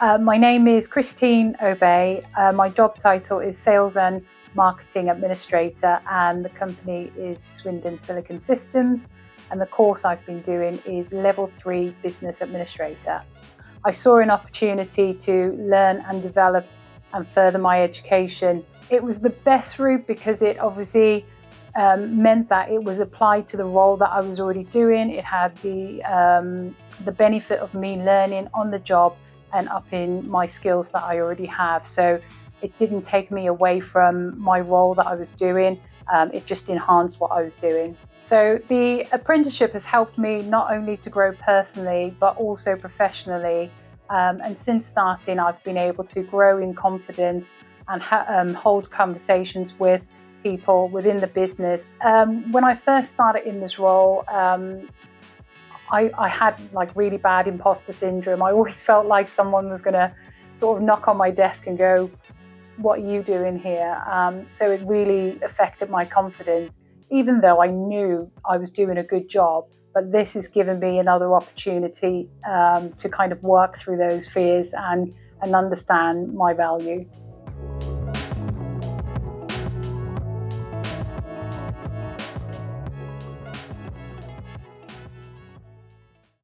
My name is Christine Obey. My job title is Sales and Marketing Administrator, and the company is Swindon Silicon Systems, and the course I've been doing is Level 3 Business Administrator. I saw an opportunity to learn and develop and further my education. It was the best route because it obviously meant that it was applied to the role that I was already doing. It had the benefit of me learning on the job and upping my skills that I already have. So it didn't take me away from my role that I was doing. It just enhanced what I was doing. So the apprenticeship has helped me not only to grow personally, but also professionally. And since starting, I've been able to grow in confidence and hold conversations with people within the business. When I first started in this role, I had like really bad imposter syndrome. I always felt like someone was going to sort of knock on my desk and go, "What are you doing here?" So it really affected my confidence, even though I knew I was doing a good job. But this has given me another opportunity to kind of work through those fears and understand my value.